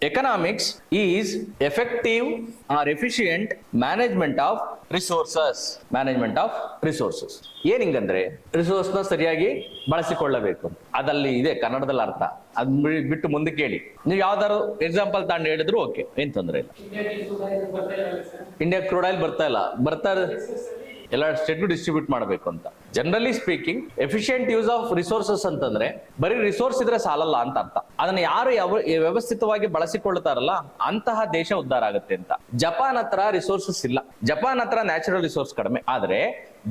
Economics is effective or efficient management of resources. Management of resources. ಏನ್ ಹಿಂಗಂದ್ರೆ resource ನ ಸರಿಯಾಗಿ ಬಳಸಿಕೊಳ್ಳಬೇಕು, ಅದಲ್ಲಿ ಇದೆ ಕನ್ನಡದಲ್ಲಿ ಅರ್ಥ. ಅದ್ ಬಿಟ್ಟು ಮುಂದಕ್ಕೆ ಹೇಳಿ, ನೀವು ಯಾವ್ದಾದ್ರು ಎಕ್ಸಾಂಪಲ್ ತಗೊಂಡು ಹೇಳಿದ್ರು ಓಕೆ, ಏನ್ ತೊಂದ್ರೆ ಇಲ್ಲ. ಇಂಡಿಯಾ ಕ್ರೂಡ್ ಆಯಿಲ್ ಬರ್ತಾ ಎಲ್ಲ ಸ್ಟೇಟ್ಗೂ ಡಿಸ್ಟ್ರಿಬ್ಯೂಟ್ ಮಾಡಬೇಕು ಅಂತ. Generally speaking efficient use of resources ಅಂತಂದ್ರೆ ಬರೀ ರಿಸೋರ್ಸ್ ಇದ್ರೆ ಸಾಲಲ್ಲ ಅಂತ ಅರ್ಥ. ಅದನ್ನ ಯಾರು ವ್ಯವಸ್ಥಿತವಾಗಿ ಬಳಸಿಕೊಳ್ತಾರಲ್ಲ ಅಂತಹ ದೇಶ ಉದ್ಧಾರ ಆಗುತ್ತೆ ಅಂತ. ಜಪಾನ್ ಹತ್ರ ರಿಸೋರ್ಸಸ್ ಇಲ್ಲ, ಜಪಾನ್ ಹತ್ರ ನ್ಯಾಚುರಲ್ ರಿಸೋರ್ಸ್ ಕಡಿಮೆ, ಆದ್ರೆ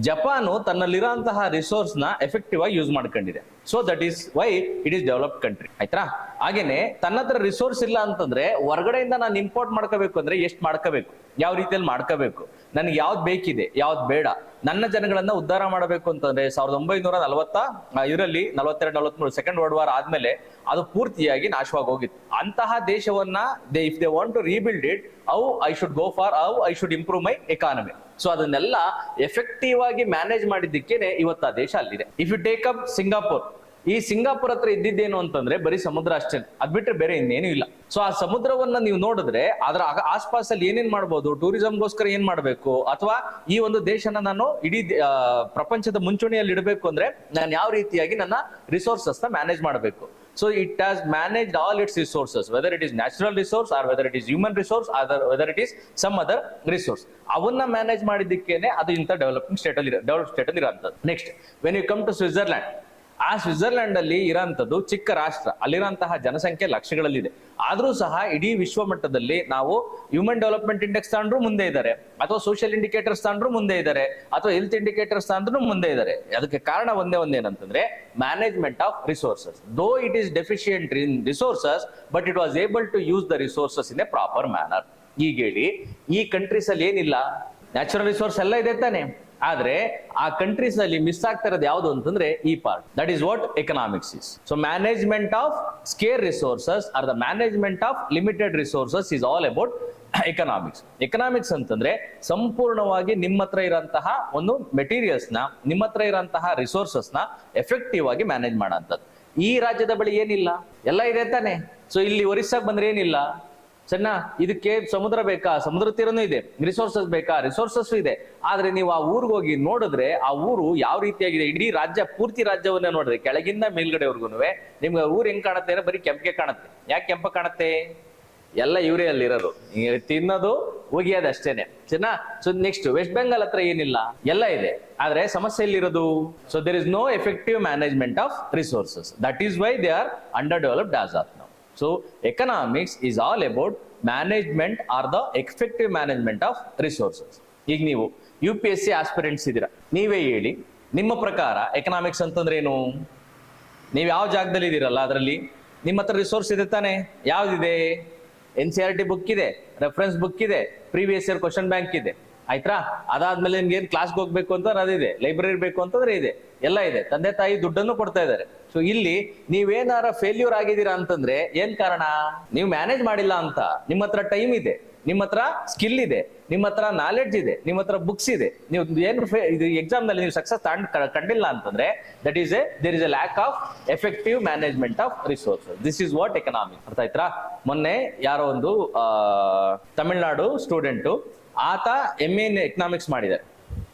ಜಪಾನು ತನ್ನಲ್ಲಿರೋಂತಹ ರಿಸೋರ್ಸ್ ನ ಎಫೆಕ್ಟಿವ್ ಆಗಿ ಯೂಸ್ ಮಾಡ್ಕೊಂಡಿದೆ. So that is why it is developed country, ಆಯ್ತಾ. ಹಾಗೇನೆ ತನ್ನ ಹತ್ರ ರಿಸೋರ್ಸ್ ಇಲ್ಲ ಅಂತಂದ್ರೆ ಹೊರಗಡೆಯಿಂದ ನಾನು ಇಂಪೋರ್ಟ್ ಮಾಡ್ಕೋಬೇಕು ಅಂದ್ರೆ ಎಷ್ಟು ಮಾಡ್ಕೋಬೇಕು, ಯಾವ ರೀತಿಯಲ್ಲಿ ಮಾಡ್ಕೋಬೇಕು, ನನ್ಗೆ ಯಾವ್ದು ಬೇಕಿದೆ ಯಾವ್ದು ಬೇಡ, ನನ್ನ ಜನಗಳನ್ನ ಉದ್ಧಾರ ಮಾಡಬೇಕು ಅಂತಂದ್ರೆ 1940 42-43 ಸೆಕೆಂಡ್ ವರ್ಲ್ಡ್ ವಾರ್ ಆದ್ಮೇಲೆ ಅದು ಪೂರ್ತಿಯಾಗಿ ನಾಶವಾಗಿ ಹೋಗಿತ್ತು. ಅಂತಹ ದೇಶವನ್ನ if they want to rebuild it, how I should go for, how I should improve my economy. So ಅದನ್ನೆಲ್ಲ ಎಫೆಕ್ಟಿವ್ ಆಗಿ ಮ್ಯಾನೇಜ್ ಮಾಡಿದ್ದಕ್ಕೇನೆ ಇವತ್ತು ಆ ದೇಶ ಅಲ್ಲಿದೆ. If you take up Singapore, ಈ ಸಿಂಗಾಪುರ್ ಹತ್ರ ಇದ್ದಿದ್ದೇನು ಅಂತಂದ್ರೆ ಬರೀ ಸಮುದ್ರ ಅಷ್ಟೇ, ಅದ್ ಬಿಟ್ರೆ ಬೇರೆ ಇನ್ನೇನು ಇಲ್ಲ. ಸೊ ಆ ಸಮುದ್ರವನ್ನ ನೀವು ನೋಡಿದ್ರೆ ಅದರ ಆಸ್ಪಾಸಲ್ಲಿ ಏನೇನ್ ಮಾಡ್ಬೋದು, ಟೂರಿಸಂಗೋಸ್ಕರ ಏನ್ ಮಾಡ್ಬೇಕು, ಅಥವಾ ಈ ಒಂದು ದೇಶನ ನಾನು ಇಡೀ ಪ್ರಪಂಚದ ಮುಂಚೂಣಿಯಲ್ಲಿ ಇಡಬೇಕು ಅಂದ್ರೆ ನಾನು ಯಾವ ರೀತಿಯಾಗಿ ನನ್ನ ರಿಸೋರ್ಸಸ್ ನ ಮ್ಯಾನೇಜ್ ಮಾಡಬೇಕು. So it has managed all its resources, whether it is natural resource or whether it is human resource, or whether it is some other resource. ಅವನ್ನ ಮ್ಯಾನೇಜ್ ಮಾಡಿದ್ದಕ್ಕೇನೆ ಅದು ಇಂಥ ಡೆವಲಪ್ಡ್ ಸ್ಟೇಟ್ ಅಲ್ಲಿ ಇರೋಂಥದ್ದು. Next, when you come to Switzerland, ಆ Switzerland ಅಲ್ಲಿ ಇರೋಂಥದ್ದು ಚಿಕ್ಕ ರಾಷ್ಟ್ರ, ಅಲ್ಲಿರೋಂತಹ ಜನಸಂಖ್ಯೆ ಲಕ್ಷಗಳಲ್ಲಿದೆ. ಆದ್ರೂ ಸಹ ಇಡೀ ವಿಶ್ವ ಮಟ್ಟದಲ್ಲಿ ನಾವು ಹ್ಯೂಮನ್ ಡೆವಲಪ್ಮೆಂಟ್ ಇಂಡೆಕ್ಸ್ ತಗೊಂಡ್ರು ಮುಂದೆ ಇದ್ದಾರೆ, ಅಥವಾ ಸೋಷಿಯಲ್ ಇಂಡಿಕೇಟರ್ಸ್ ತಗೊಂಡ್ರು ಮುಂದೆ ಇದ್ದಾರೆ, ಅಥವಾ ಹೆಲ್ತ್ ಇಂಡಿಕೇಟರ್ಸ್ ತಗೊಂಡ್ರು ಮುಂದೆ ಇದ್ದಾರೆ. ಅದಕ್ಕೆ ಕಾರಣ ಒಂದೇನಂತಂದ್ರೆ management of resources. Though it is deficient in resources, but it was able to use the resources in a proper manner. ಈಗ ಹೇಳಿ, ಈ ಕಂಟ್ರೀಸ್ ಅಲ್ಲಿ ಏನಿಲ್ಲ, ನ್ಯಾಚುರಲ್ ರಿಸೋರ್ಸ್ ಎಲ್ಲ ಇದೆ ತಾನೆ, ಆದ್ರೆ ಆ ಕಂಟ್ರೀಸ್ ಅಲ್ಲಿ ಮಿಸ್ ಆಗ್ತಾ ಇರೋದು ಯಾವುದು ಅಂತಂದ್ರೆ ಈ part. That is what economics is. So management of scarce resources or the management of limited resources is all about economics. Economics ಅಂತಂದ್ರೆ ಸಂಪೂರ್ಣವಾಗಿ ನಿಮ್ಮ ಹತ್ರ ಇರೋಂತಹ ಒಂದು ಮೆಟೀರಿಯಲ್ಸ್ ನ, ನಿಮ್ಮ ಹತ್ರ ಇರೋಂತಹ ರಿಸೋರ್ಸಸ್ ನ ಎಫೆಕ್ಟಿವ್ ಆಗಿ ಮ್ಯಾನೇಜ್ ಮಾಡೋಂಥದ್ದು. ಈ ರಾಜ್ಯದ ಬಳಿ ಏನಿಲ್ಲ, ಎಲ್ಲ ಇದೆ ತಾನೆ. ಸೊ ಇಲ್ಲಿ ಒರಿಸ್ಸಾಗ್ ಬಂದ್ರೆ ಏನಿಲ್ಲ, ಸಣ್ಣ ಇದಕ್ಕೆ ಸಮುದ್ರ ಬೇಕಾ, ಸಮುದ್ರ ತೀರನೂ ಇದೆ. ರಿಸೋರ್ಸಸ್ ಬೇಕಾ, ರಿಸೋರ್ಸಸ್ ಇದೆ. ಆದ್ರೆ ನೀವು ಆ ಊರಿಗೆ ಹೋಗಿ ನೋಡಿದ್ರೆ ಆ ಊರು ಯಾವ ರೀತಿಯಾಗಿದೆ, ಇಡೀ ರಾಜ್ಯ, ಪೂರ್ತಿ ರಾಜ್ಯವನ್ನ ನೋಡಿದ್ರೆ ಕೆಳಗಿಂದ ಮೇಲ್ಗಡೆವರೆಗೂ ನಿಮ್ಗೆ ಊರು ಹೆಂಗ್ ಕಾಣುತ್ತೆ ಅಂದ್ರೆ ಬರೀ ಕೆಂಪಗೆ ಕಾಣುತ್ತೆ. ಯಾಕೆ ಕೆಂಪ ಕಾಣುತ್ತೆ? ಎಲ್ಲ ಇವರೇ ಅಲ್ಲಿರೋದು, ತಿನ್ನೋದು ಹೋಗಿಯೋದು ಅಷ್ಟೇನೆ, ಸರಿನಾ. ಸೊ ನೆಕ್ಸ್ಟ್, ವೆಸ್ಟ್ ಬೆಂಗಾಲ್ ಹತ್ರ ಏನಿಲ್ಲ, ಎಲ್ಲ ಇದೆ, ಆದ್ರೆ ಸಮಸ್ಯೆ ಎಲ್ಲಿರೋದು? So there is no effective management of resources. That is why they are underdeveloped as of now. So economics is all about management or the effective management of resources. ಈಗ ನೀವು UPSC aspirants ಇದ್ದೀರಾ, ನೀವೇ ಹೇಳಿ ನಿಮ್ಮ ಪ್ರಕಾರ economics ಅಂತಂದ್ರೆ ಏನು? ನೀವು ಯಾವ ಜಾಗದಲ್ಲಿ ಇದ್ದೀರಲ್ಲ ಅದರಲ್ಲಿ ನಿಮ್ಮ ಹತ್ರ ರಿಸೋರ್ಸ್ ಇದೆ ತಾನೆ. ಯಾವ್ದಿದೆ? NCERT ಬುಕ್ ಇದೆ, ರೆಫರೆನ್ಸ್ ಬುಕ್ ಇದೆ, ಪ್ರೀವಿಯಸ್ ಇಯರ್ ಕ್ವಶನ್ ಬ್ಯಾಂಕ್ ಇದೆ, ಆಯ್ತಾ. ಅದಾದ್ಮೇಲೆ ನಿಮ್ಗೆ ಏನ್ ಕ್ಲಾಸ್ಗೆ ಹೋಗ್ಬೇಕು ಅಂತಂದ್ರೆ ಅದಿದೆ, ಲೈಬ್ರರಿ ಬೇಕು ಅಂತಂದ್ರೆ ಇದೆ, ಎಲ್ಲ ಇದೆ. ತಂದೆ ತಾಯಿ ದುಡ್ಡನ್ನು ಕೊಡ್ತಾ ಇದ್ದಾರೆ. ಸೊ ಇಲ್ಲಿ ನೀವೇನಾರ ಫೇಲ್ಯೂರ್ ಆಗಿದ್ದೀರಾ ಅಂತಂದ್ರೆ ಏನ್ ಕಾರಣ? ನೀವು ಮ್ಯಾನೇಜ್ ಮಾಡಿಲ್ಲ ಅಂತ. ನಿಮ್ಮ ಹತ್ರ ಟೈಮ್ ಇದೆ, ನಿಮ್ಮ ಹತ್ರ ಸ್ಕಿಲ್ ಇದೆ, ನಿಮ್ಮ ಹತ್ರ ನಾಲೆಡ್ಜ್ ಇದೆ, ನಿಮ್ಮ ಹತ್ರ ಬುಕ್ಸ್ ಇದೆ, ನೀವು ಏನು ಇದು ಎಕ್ಸಾಮ್ ನಲ್ಲಿ ನೀವು ಸಕ್ಸಸ್ ಕಂಡಿಲ್ಲ ಅಂತಂದ್ರೆ that is there is a lack of effective management of resources. This is what economics. ಅರ್ಥ ಆಯ್ತಾ? ಮೊನ್ನೆ ಯಾರೋ ಒಂದು ತಮಿಳ್ನಾಡು ಸ್ಟೂಡೆಂಟು, ಆತ MA ಇನ್ ಎಕನಾಮಿಕ್ಸ್ ಮಾಡಿದ್ದಾರೆ.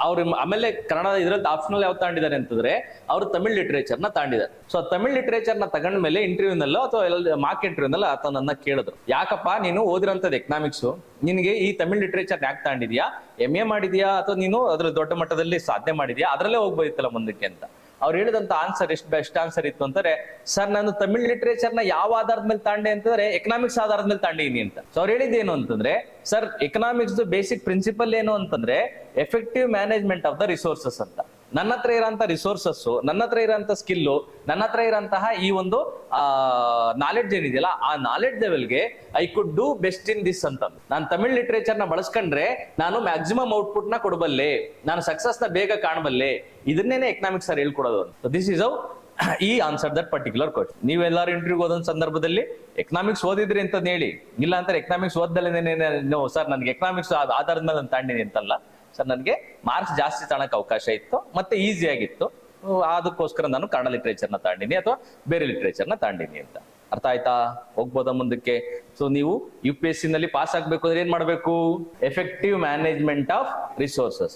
ಅವ್ರು ಆಮೇಲೆ ಕನ್ನಡ ಇದ್ರಲ್ಲಿ ಆಪ್ಷನಲ್ ಯಾವ್ದು ತಗೊಂಡಿದ್ದಾರೆ ಅಂತಂದ್ರೆ ಅವರು ತಮಿಳ್ ಲಿಟರೇಚರ್ ನ ತಗೊಂಡಿದ್ದಾರೆ. ಸೊ ತಮಿಳ್ ಲಿಟರೇಚರ್ ನ ತಗೊಂಡ ಮೇಲೆ ಇಂಟರ್ವ್ಯೂನಲ್ಲೋ ಅಥವಾ ಮಾರ್ಕ್ ಇಂಟರ್ವ್ಯೂನಲ್ಲೋ ಆತ ನನ್ನ ಕೇಳಿದ್ರು, ಯಾಕಪ್ಪ ನೀನು ಓದಿರೋಂಥದ್ದು ಎಕನಾಮಿಕ್ಸ್, ನಿನ್ಗೆ ಈ ತಮಿಳ್ ಲಿಟರೇಚರ್ ಯಾಕೆ ತಗೊಂಡಿದ್ಯಾ, MA ಮಾಡಿದ್ಯಾ ಅಥವಾ ನೀನು ಅದ್ರ ದೊಡ್ಡ ಮಟ್ಟದಲ್ಲಿ ಸಾಧನೆ ಮಾಡಿದ್ಯಾ, ಅದ್ರಲ್ಲೇ ಹೋಗ್ಬೋದಿತ್ತಲ್ಲ ಮುಂದಕ್ಕೆ ಅಂತ. ಅವ್ರು ಹೇಳಿದಂತ ಆನ್ಸರ್ ಎಷ್ಟು ಬೆಸ್ಟ್ ಆನ್ಸರ್ ಇತ್ತು ಅಂತಂದ್ರೆ, ಸರ್ ನಾನು ತಮಿಳ್ ಲಿಟರೇಚರ್ ನ ಯಾವ ಆಧಾರದ ಮೇಲೆ ತಾಂಡೆ ಅಂತಂದ್ರೆ ಎಕನಾಮಿಕ್ಸ್ ಆಧಾರದ ಮೇಲೆ ತಾಂಡಿನಿ ಅಂತ. ಸೊ ಅವ್ರು ಹೇಳಿದ್ದೇನು ಅಂತಂದ್ರೆ, ಸರ್ ಎಕನಾಮಿಕ್ಸ್ ಬೇಸಿಕ್ ಪ್ರಿನ್ಸಿಪಲ್ ಏನು ಅಂತಂದ್ರೆ effective management of the resources ಅಂತ. ನನ್ನ ಹತ್ರ ಇರೋಂಥ ರಿಸೋರ್ಸಸ್, ನನ್ನ ಹತ್ರ ಇರೋಂಥ ಸ್ಕಿಲ್ಲು, ನನ್ನ ಹತ್ರ ಇರೋಂತಹ ಈ ಒಂದು ನಾಲೆಡ್ಜ್ ಏನಿದೆಯಲ್ಲ, ಆ ನಾಲೆಡ್ಜ್ ಲೆವೆಲ್ಗೆ I could do best in this ಅಂತ. ನಾನು ತಮಿಳ್ ಲಿಟರೇಚರ್ ನ ಬಳಸ್ಕೊಂಡ್ರೆ ನಾನು ಮ್ಯಾಕ್ಸಿಮಮ್ ಔಟ್ಪುಟ್ ನ ಕೊಡಬಲ್ಲೆ, ನಾನು ಸಕ್ಸಸ್ ನ ಬೇಗ ಕಾಣಬಲ್ಲೆ. ಇದನ್ನೇನೆ ಎಕನಾಮಿಕ್ಸ್ ಸರ್ ಹೇಳ್ಕೊಡೋದು. ದಿಸ್ ಇಸ್ ಹೌ ಈ ಆನ್ಸರ್ ದಟ್ ಪರ್ಟಿಕ್ಯುಲರ್ ಕ್ವಶನ್. ನೀವೆಲ್ಲರೂ ಇಂಟರ್ವ್ಯೂ ಓದೋ ಸಂದರ್ಭದಲ್ಲಿ ಎಕನಾಮಿಕ್ಸ್ ಓದಿದ್ರಿ ಅಂತ ಹೇಳಿ, ಇಲ್ಲ ಅಂತಾರೆ ಎಕನಾಮಿಕ್ಸ್ ಓದ್ದಲ್ಲೇ ಸರ್ ನನಗೆ ಎಕನಾಮಿಕ್ಸ್ ಆಧಾರದ ಮೇಲೆ ನಾನು ತಾಂಡಿನಿ ಅಂತಲ್ಲ ಸರ್, ನನಗೆ ಮಾರ್ಕ್ಸ್ ಜಾಸ್ತಿ ತಗೊಳಕ್ ಅವಕಾಶ ಇತ್ತು, ಮತ್ತೆ ಈಸಿ ಆಗಿತ್ತು, ಅದಕ್ಕೋಸ್ಕರ ನಾನು ಕನ್ನಡ ಲಿಟರೇಚರ್ ನ ತಾಂಡಿನಿ ಅಥವಾ ಬೇರೆ ಲಿಟರೇಚರ್ ನ ತಾಂಡಿನಿ ಅಂತ. ಅರ್ಥ ಆಯ್ತಾ? ಹೋಗ್ಬೋದಾ ಮುಂದಕ್ಕೆ? ಸೊ ನೀವು UPSC ನಲ್ಲಿ ಪಾಸ್ ಆಗ್ಬೇಕು ಅಂದ್ರೆ ಏನ್ ಮಾಡ್ಬೇಕು? Effective management of resources.